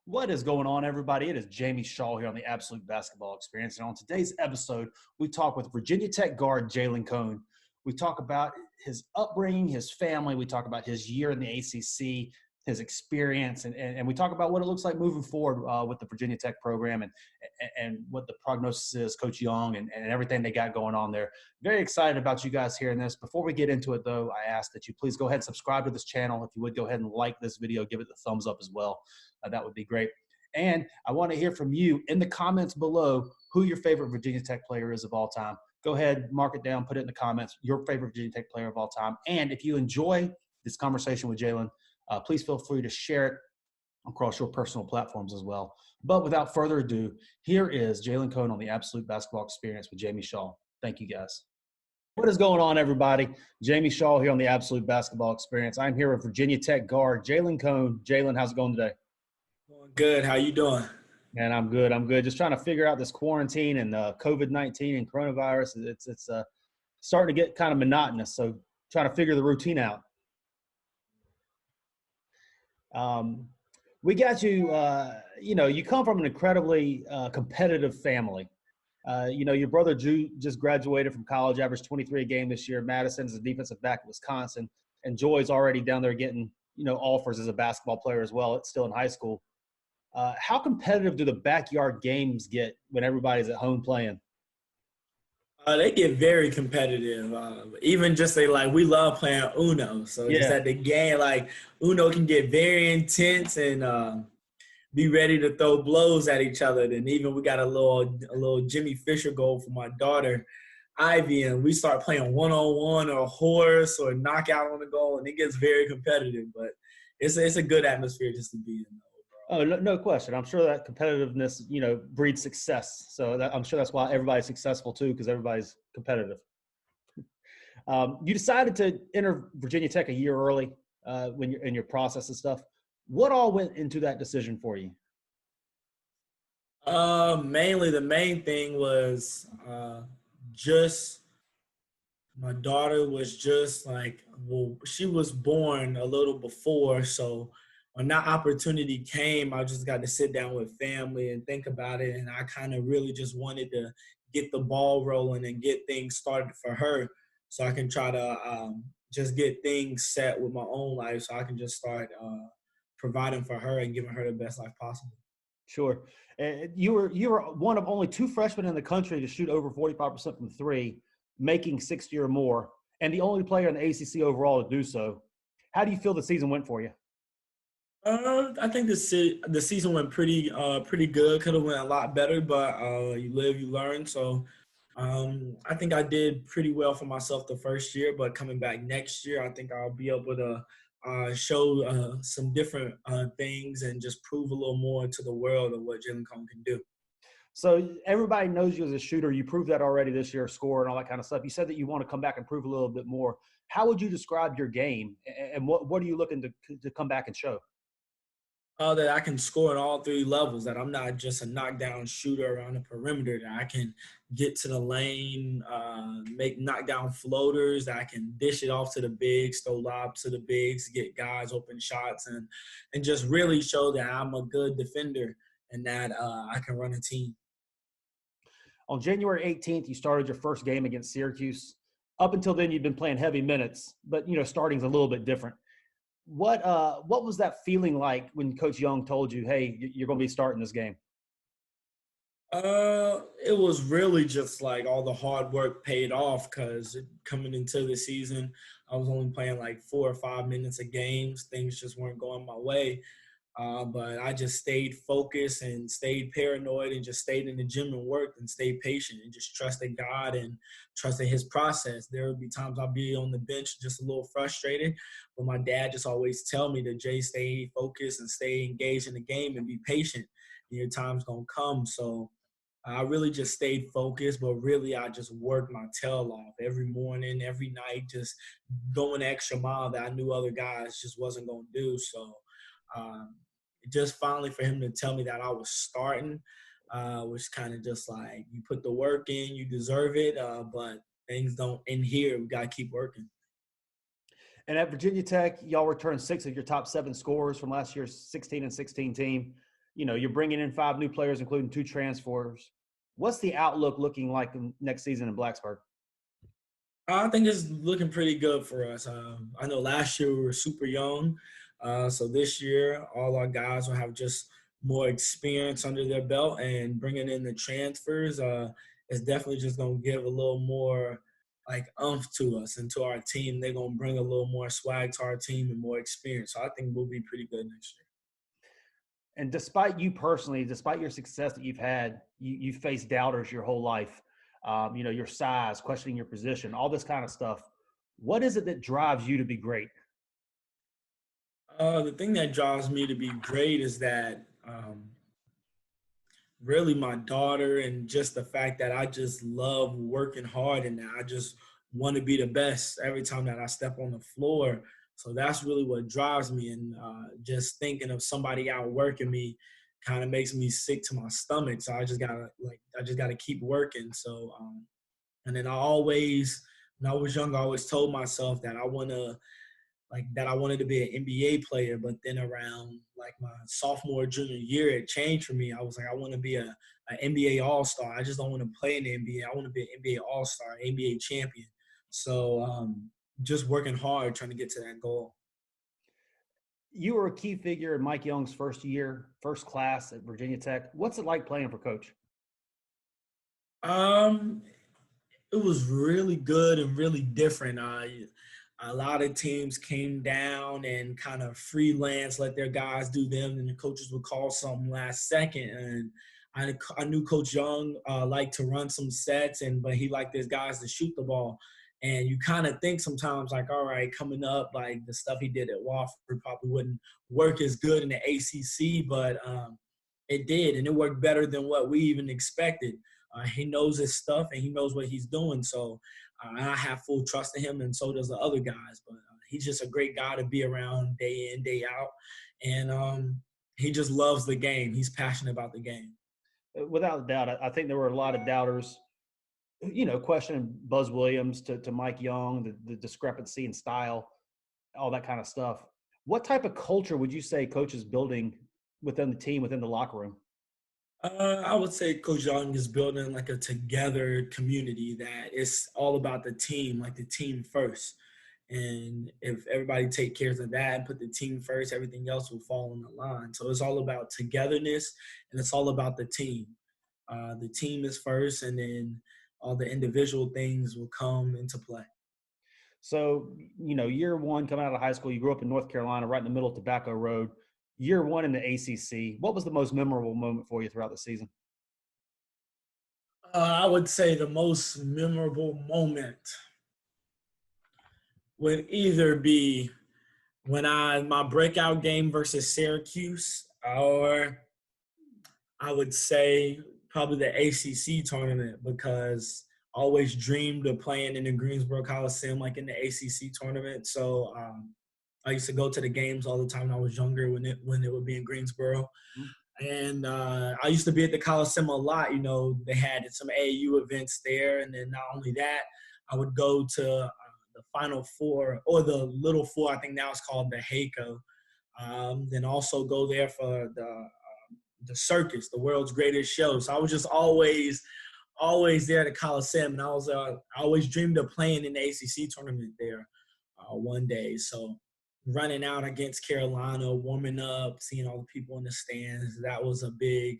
What is going on, everybody? It is Jamie Shaw here on the Absolute Basketball Experience. And on today's episode, we talk with Virginia Tech guard Jalen Cone. We talk about his upbringing, his family. We talk about his year in the ACC, his experience, and we talk about what it looks like moving forward with the Virginia Tech program and what the prognosis is, Coach Young, and everything they got going on there. Very excited about you guys hearing this. Before we get into it, though, I ask that you please go ahead and subscribe to this channel. If you would, go ahead and like this video, give it the thumbs up as well. That would be great. And I want to hear from you in the comments below who your favorite Virginia Tech player is of all time. Go ahead, mark it down, put it in the comments, your favorite Virginia Tech player of all time. And if you enjoy this conversation with Jalen, please feel free to share it across your personal platforms as well. But without further ado, here is Jalen Cone on the Absolute Basketball Experience with Jamie Shaw. Thank you, guys. What is going on, everybody? Jamie Shaw here on the Absolute Basketball Experience. I'm here with Virginia Tech guard Jalen Cone. Jalen, how's it going today? Going good. How you doing? Man, I'm good. I'm good. Just trying to figure out this quarantine and COVID-19 and coronavirus. It's starting to get kind of monotonous. So trying to figure the routine out. We got you. You come from an incredibly competitive family. Your brother Drew just graduated from college, averaged 23 a game this year. Madison's a defensive back at Wisconsin, and Joy's already down there getting offers as a basketball player as well. It's still in high school. How competitive do the backyard games get when everybody's at home playing? They get very competitive. Even just we love playing Uno. So just at the game, Uno can get very intense and be ready to throw blows at each other. And even we got a little Jimmy Fisher goal for my daughter, Ivy, and we start playing one-on-one or horse or knockout on the goal, and it gets very competitive. But it's a good atmosphere just to be in. Oh, no question. I'm sure that competitiveness, breeds success. So I'm sure that's why everybody's successful too, because everybody's competitive. You decided to enter Virginia Tech a year early when you're in your process and stuff. What all went into that decision for you? Mainly the main thing was just my daughter was just she was born a little before, so when that opportunity came, I just got to sit down with family and think about it. And I kind of really just wanted to get the ball rolling and get things started for her so I can try to just get things set with my own life so I can just start providing for her and giving her the best life possible. Sure. You were one of only two freshmen in the country to shoot over 45% from three, making 60 or more, and the only player in the ACC overall to do so. How do you feel the season went for you? I think the season went pretty good. Could have went a lot better, but you live, you learn. So I think I did pretty well for myself the first year, but coming back next year, I think I'll be able to show some different things and just prove a little more to the world of what Jalen Cone can do. So everybody knows you as a shooter. You proved that already this year, score and all that kind of stuff. You said that you want to come back and prove a little bit more. How would you describe your game, and what are you looking to come back and show? That I can score at all three levels, that I'm not just a knockdown shooter around the perimeter, that I can get to the lane, make knockdown floaters, that I can dish it off to the bigs, throw lobs to the bigs, get guys open shots, and just really show that I'm a good defender and that I can run a team. On January 18th, you started your first game against Syracuse. Up until then, you've been playing heavy minutes, but starting's a little bit different. What was that feeling like when Coach Young told you, hey, you're going to be starting this game? It was really just all the hard work paid off, because coming into the season, I was only playing 4 or 5 minutes a game. Things just weren't going my way. But I just stayed focused and stayed paranoid and just stayed in the gym and worked and stayed patient and just trusted God and trusted his process. There would be times I'd be on the bench just a little frustrated, but my dad just always tell me to stay focused and stay engaged in the game and be patient. Your time's going to come. So I really just stayed focused, but really I just worked my tail off every morning, every night, just going the extra mile that I knew other guys just wasn't going to do. So just finally for him to tell me that I was starting was kind of just you put the work in, you deserve it, but things don't end here. We got to keep working. And at Virginia Tech, y'all returned 6 of your top 7 scorers from last year's 16-16 team. you're bringing in 5 new players, including 2 transfers. What's the outlook looking like next season in Blacksburg? I think it's looking pretty good for us. I know last year we were super young, so this year all our guys will have just more experience under their belt, and bringing in the transfers is definitely just going to give a little more like umph to us and to our team. They're going to bring a little more swag to our team and more experience. So I think we'll be pretty good next year. And despite you personally, despite your success that you've had, you faced doubters your whole life. Your size, questioning your position, all this kind of stuff. What is it that drives you to be great? The thing that drives me to be great is that really my daughter, and just the fact that I just love working hard and that I just want to be the best every time that I step on the floor. So that's really what drives me. And just thinking of somebody outworking me kind of makes me sick to my stomach. So I just gotta keep working. So and then when I was young, I always told myself that I wanted to be an NBA player. But then around like my sophomore, junior year, it changed for me. I was like, I want to be an NBA All-Star. I just don't want to play in the NBA. I want to be an NBA All-Star, NBA champion. So just working hard, trying to get to that goal. You were a key figure in Mike Young's first class at Virginia Tech. What's it like playing for Coach? Um, it was really good and really different. A lot of teams came down and kind of freelance, let their guys do them, and the coaches would call something last second. And I knew Coach Young liked to run some sets, but he liked his guys to shoot the ball. And you kind of think sometimes, like, all right, coming up, like the stuff he did at Wofford probably wouldn't work as good in the ACC, but it did, and it worked better than what we even expected. He knows his stuff and he knows what he's doing. So I have full trust in him, and so does the other guys. But he's just a great guy to be around day in, day out. And he just loves the game. He's passionate about the game. Without a doubt, I think there were a lot of doubters, questioning Buzz Williams to Mike Young, the discrepancy in style, all that kind of stuff. What type of culture would you say Coach is building within the team, within the locker room? I would say Coach Young is building like a together community that it's all about the team, like the team first. And if everybody take care of that and put the team first, everything else will fall in the line. So it's all about togetherness, and it's all about the team. The team is first, and then all the individual things will come into play. So, year one coming out of high school, you grew up in North Carolina, right in the middle of Tobacco Road. Year one in the ACC, what was the most memorable moment for you throughout the season? I would say the most memorable moment would either be when my breakout game versus Syracuse, or I would say probably the ACC tournament, because I always dreamed of playing in the Greensboro Coliseum, like in the ACC tournament. So I used to go to the games all the time when I was younger, when it would be in Greensboro. And I used to be at the Coliseum a lot. They had some AAU events there. And then not only that, I would go to the Final Four, or the Little Four, I think now it's called the HACO. Then also go there for the circus, the world's greatest show. So I was just always there at the Coliseum. And I always dreamed of playing in the ACC tournament there one day. So running out against Carolina, warming up, seeing all the people in the stands, that was a big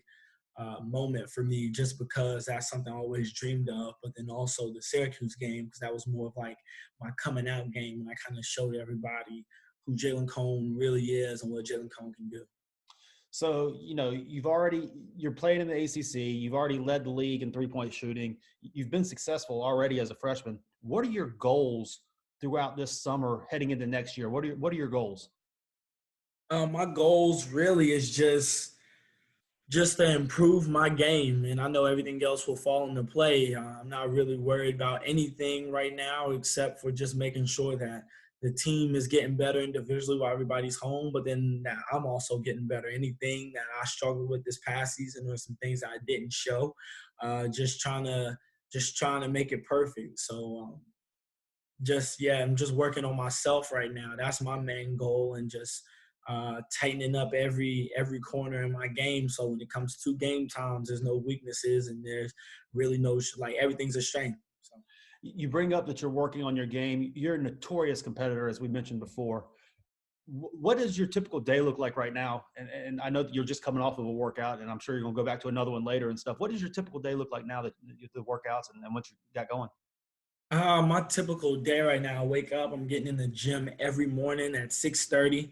moment for me, just because that's something I always dreamed of. But then also the Syracuse game, because that was more of like my coming out game, and I kind of showed everybody who Jalen Cone really is and what Jalen Cone can do. So, you're playing in the ACC. You've already led the league in 3-point shooting. You've been successful already as a freshman. What are your goals throughout this summer heading into next year? What are your goals? My goals really is just to improve my game, and I know everything else will fall into play. I'm not really worried about anything right now, except for just making sure that the team is getting better individually while everybody's home, but then that I'm also getting better. Anything that I struggled with this past season, or some things that I didn't show, just trying to make it perfect. So I'm just working on myself right now. That's my main goal, and just tightening up every corner in my game. So when it comes to game times, there's no weaknesses and there's really no like everything's a strength. So. You bring up that you're working on your game. You're a notorious competitor, as we mentioned before. What does your typical day look like right now? And I know that you're just coming off of a workout, and I'm sure you're going to go back to another one later and stuff. What does your typical day look like now that the workouts and what you got going? My typical day right now, I wake up, I'm getting in the gym every morning at 6:30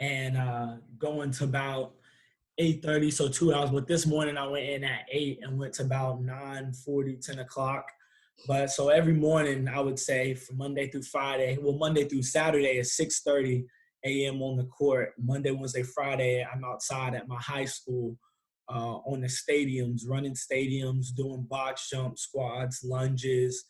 and going to about 8:30, so 2 hours. But this morning I went in at 8 and went to about 9:40, 10 o'clock. But so every morning I would say from Monday through Friday, well, Monday through Saturday at 6:30 a.m. on the court. Monday, Wednesday, Friday, I'm outside at my high school on the stadiums, running stadiums, doing box jumps, squats, lunges,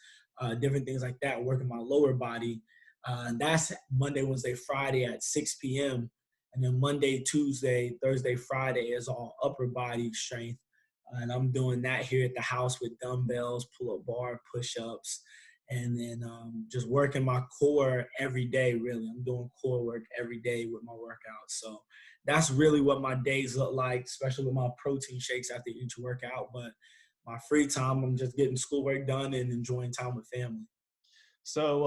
different things like that, working my lower body. And that's Monday, Wednesday, Friday at 6 p.m. And then Monday, Tuesday, Thursday, Friday is all upper body strength. And I'm doing that here at the house with dumbbells, pull-up bar, push-ups, and then just working my core every day, really. I'm doing core work every day with my workouts. So that's really what my days look like, especially with my protein shakes after each workout. But my free time, I'm just getting schoolwork done and enjoying time with family. So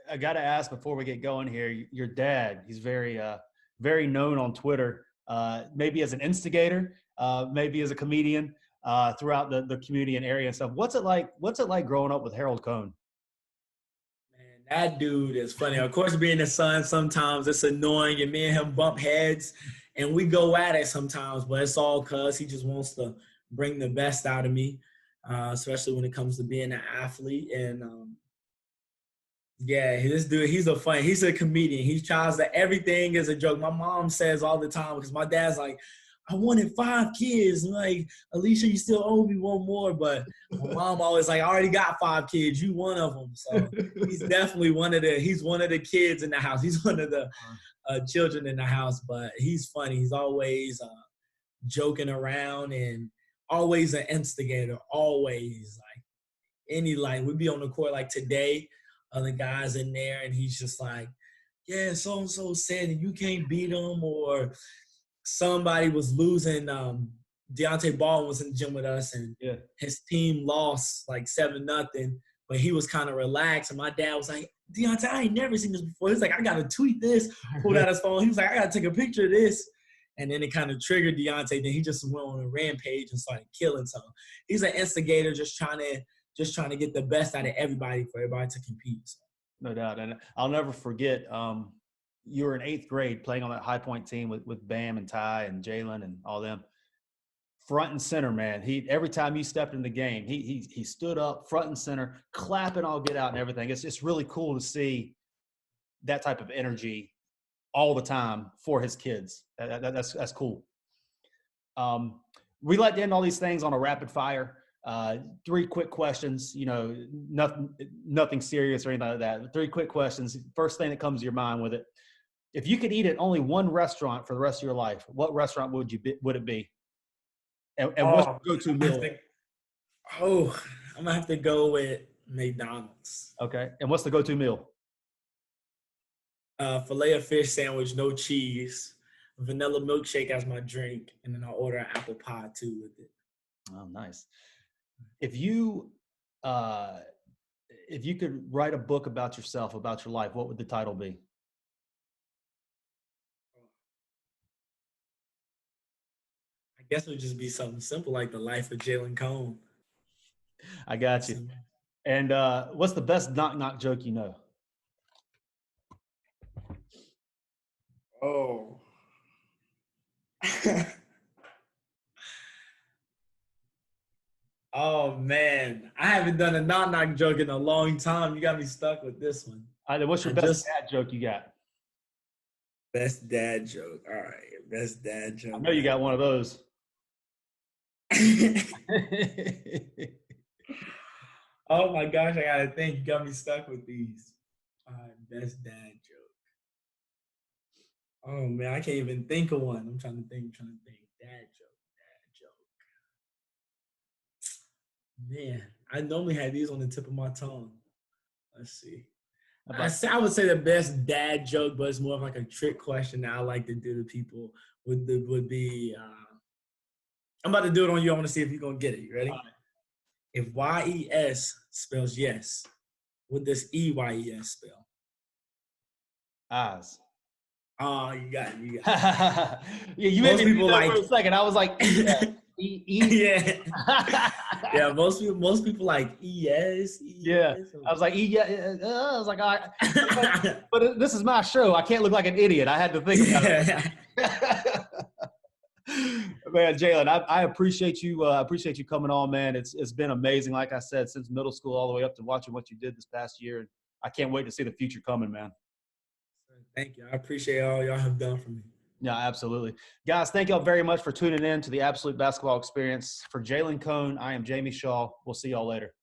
I got to ask before we get going here. Your dad, he's very known on Twitter, maybe as an instigator, maybe as a comedian throughout the community and area and stuff. What's it like? What's it like growing up with Harold Cone? Man, that dude is funny. Of course, being the son, sometimes it's annoying, and me and him bump heads, and we go at it sometimes. But it's all cause he just wants to bring the best out of me, especially when it comes to being an athlete. And yeah, this dude, he's a comedian. He tries to, everything is a joke. My mom says all the time, because my dad's like, I wanted 5 kids. I'm like, Alicia, you still owe me one more. But my mom always like, I already got 5 kids. You one of them. So he's definitely he's one of the kids in the house. He's one of the children in the house, but he's funny. He's always joking around and always an instigator, always. Like we'd be on the court like today, other guys in there, and he's just like, yeah, so and so said and you can't beat them, or somebody was losing. Deontay Baldwin was in the gym with us, and Yeah. his team lost like 7-0, but he was kind of relaxed, and my dad was like, Deontay, I ain't never seen this before. He's like, I gotta tweet this. Pulled out his phone. He was like, I gotta take a picture of this. And then it kind of triggered Deontay. Then he just went on a rampage and started killing. So he's an instigator, just trying to get the best out of everybody for everybody to compete. So. No doubt. And I'll never forget, you were in 8th grade playing on that High Point team with Bam and Ty and Jalen and all them. Front and center, man. Every time you stepped in the game, he stood up front and center, clapping all get out and everything. It's just really cool to see that type of energy all the time for his kids. That's cool. We like to end all these things on a rapid fire. 3 quick questions. Nothing serious or anything like that. 3 quick questions. First thing that comes to your mind with it. If you could eat at only one restaurant for the rest of your life, what restaurant would it be? And what's your go-to meal? I'm gonna have to go with McDonald's. Okay. And what's the go-to meal? Filet of fish sandwich, no cheese, vanilla milkshake as my drink, and then I'll order an apple pie too with it. Oh, nice. If you could write a book about yourself, about your life, what would the title be? I guess it would just be something simple like The Life of Jalen Cone. I got you. And what's the best knock-knock joke you know? Oh. Oh, man. I haven't done a knock-knock joke in a long time. You got me stuck with this one. What's your best dad joke you got? Best dad joke. All right. Best dad joke. I know you got one of those. Oh, my gosh. I got to think. You got me stuck with these. All right. Best dad joke. Oh, man. I can't even think of one. I'm trying to think. Dad joke. Man, I normally have these on the tip of my tongue. Let's see. But I would say the best dad joke, but it's more of like a trick question that I like to do to people would be I'm about to do it on you. I want to see if you're gonna get it. You ready? If YES spells yes, what does EYES spell? eyes. Oh, you got it. You got Yeah, you made Most me think people that like for a second. I was like, it. Yeah. yeah. Yeah, most people like ES. Yeah, I was like, yeah. I was like, all right. But this is my show. I can't look like an idiot. I had to think about Yeah. it. Man, Jalen, I appreciate you. Appreciate you coming on, man. It's been amazing. Like I said, since middle school all the way up to watching what you did this past year, and I can't wait to see the future coming, man. Thank you. I appreciate all y'all have done for me. Yeah, absolutely. Guys, thank y'all very much for tuning in to the Absolute Basketball Experience. For Jalen Cone, I am Jamie Shaw. We'll see y'all later.